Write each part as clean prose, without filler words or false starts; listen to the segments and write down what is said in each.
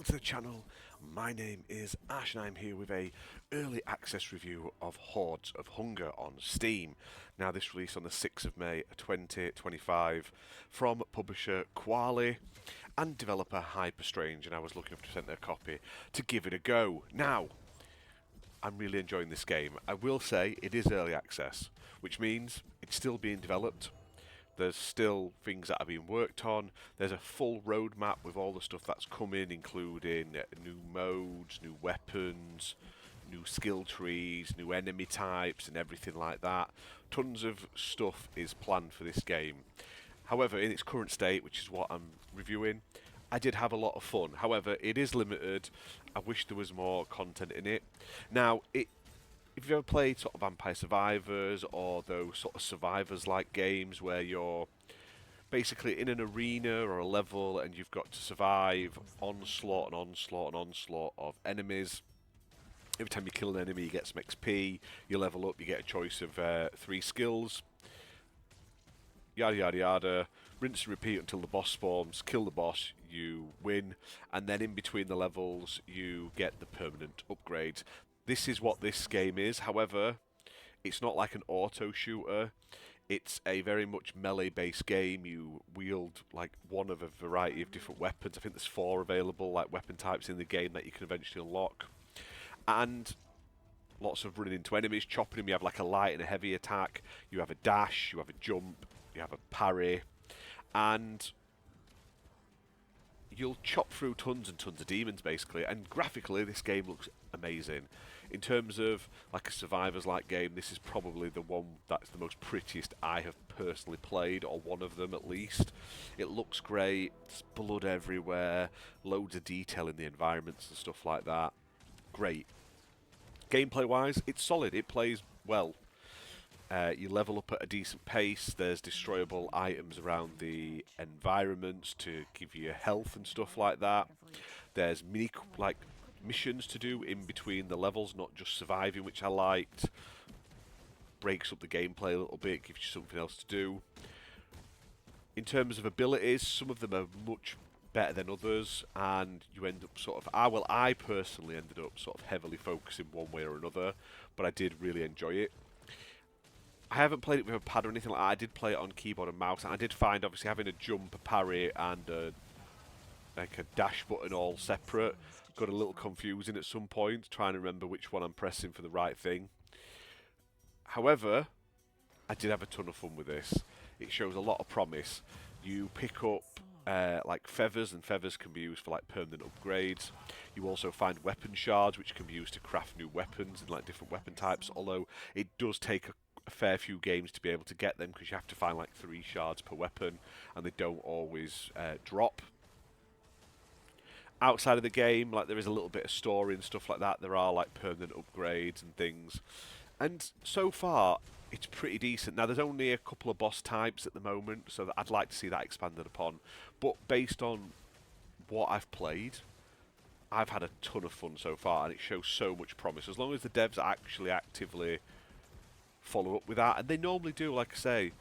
Welcome to the channel. My name is Ash and I'm here with a early access review of Hordes of Hunger on Steam. Now this released on the 6th of May 2025 from publisher Kwalee and developer hyperstrange, and I was looking to present a copy to give it a go. Now, I'm really enjoying this game. I will say it is early access, which means it's still being developed. There's still things that are being worked on. There's a full roadmap with all the stuff that's coming, including new modes, new weapons, new skill trees, new enemy types, and everything like that. Tons of stuff is planned for this game. However, in its current state, which is what I'm reviewing, I did have a lot of fun. However, it is limited. I wish there was more content in it. Now, if you've ever played sort of Vampire Survivors or those sort of survivors-like games where you're basically in an arena or a level and you've got to survive onslaught and onslaught and onslaught of enemies. Every time you kill an enemy you get some XP, you level up, you get a choice of 3 skills. Yada yada yada, rinse and repeat until the boss spawns, kill the boss, you win, and then in between the levels you get the permanent upgrades. This is what this game is. However, it's not like an auto shooter. It's a very much melee based game. You wield like one of a variety of different weapons. I think there's 4 available like weapon types in the game that you can eventually unlock. And lots of running into enemies, chopping them. You have like a light and a heavy attack. You have a dash, you have a jump, you have a parry. And you'll chop through tons and tons of demons basically, and graphically this game looks amazing. In terms of like a survivors-like game, this is probably the one that's the most prettiest I have personally played, or one of them at least. It looks great, there's blood everywhere, loads of detail in the environments and stuff like that. Great. Gameplay-wise, it's solid, it plays well. You level up at a decent pace. There's destroyable items around the environments to give you health and stuff like that. There's missions to do in between the levels, not just surviving, which I liked. Breaks up the gameplay a little bit, gives you something else to do. In terms of abilities, some of them are much better than others, and you end up sort of... I personally ended up sort of heavily focusing one way or another, but I did really enjoy it. I haven't played it with a pad or anything like that. I did play it on keyboard and mouse, and I did find obviously having a jump, a parry, and like a dash button all separate got a little confusing at some point, trying to remember which one I'm pressing for the right thing. However, I did have a ton of fun with this. It shows a lot of promise. You pick up like feathers, and feathers can be used for like permanent upgrades. You also find weapon shards, which can be used to craft new weapons and like different weapon types, although it does take a fair few games to be able to get them, because you have to find like 3 shards per weapon, and they don't always drop. Outside of the game, like there is a little bit of story and stuff like that. There are like permanent upgrades and things, and so far it's pretty decent. Now there's only a couple of boss types at the moment, so that I'd like to see that expanded upon, but based on what I've played, I've had a ton of fun so far, and it shows so much promise as long as the devs actually actively follow up with that, and they normally do. Like I say,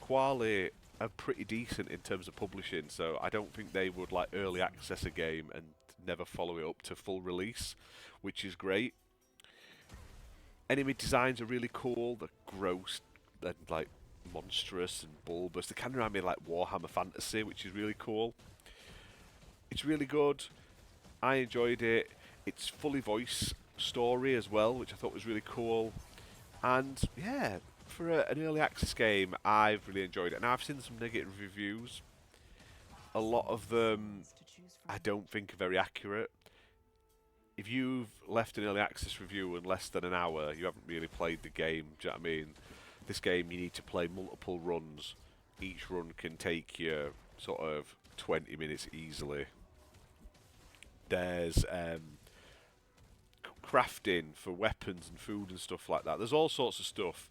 Kwalee are pretty decent in terms of publishing, so I don't think they would like early access a game and never follow it up to full release, which is great. Enemy designs are really cool. They're gross and like monstrous and bulbous. They kind of remind me of like Warhammer Fantasy, which is really cool. It's really good. I enjoyed it. It's fully voice story as well, which I thought was really cool. And yeah, for an early access game, I've really enjoyed it. Now I've seen some negative reviews. A lot of them I don't think are very accurate. If you've left an early access review in less than an hour, you haven't really played the game. Do you know what I mean? This game, you need to play multiple runs. Each run can take you sort of 20 minutes easily. There's crafting for weapons and food and stuff like that. There's all sorts of stuff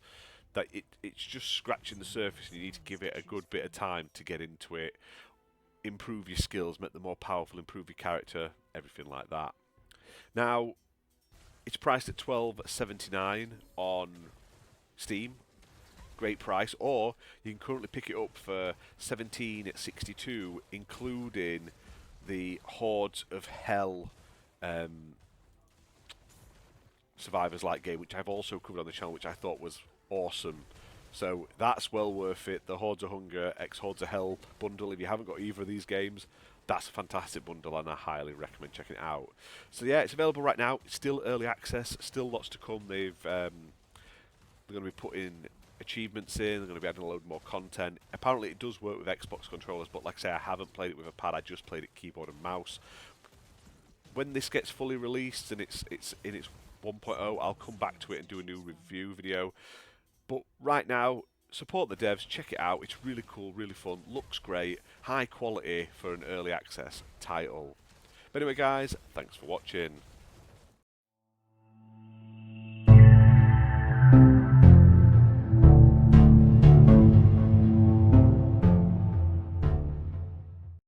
that it's just scratching the surface, and you need to give it a good bit of time to get into it, improve your skills, make them more powerful, improve your character, everything like that. Now, it's priced at $12.79 on Steam. Great price. Or you can currently pick it up for $17.62, including the Hordes of Hell survivorslike game, which I've also covered on the channel, which I thought was awesome. So that's well worth it. The Hordes of Hunger x Hordes of Hell bundle. If you haven't got either of these games, that's a fantastic bundle, and I highly recommend checking it out. So yeah, it's available right now. It's still early access. Still lots to come. They're going to be putting achievements in. They're going to be adding a load more content. Apparently, it does work with Xbox controllers, but like I say, I haven't played it with a pad. I just played it keyboard and mouse. When this gets fully released and it's in its 1.0, I'll come back to it and do a new review video. But right now, support the devs, check it out. It's really cool, really fun, looks great, high quality for an early access title. But anyway guys, thanks for watching.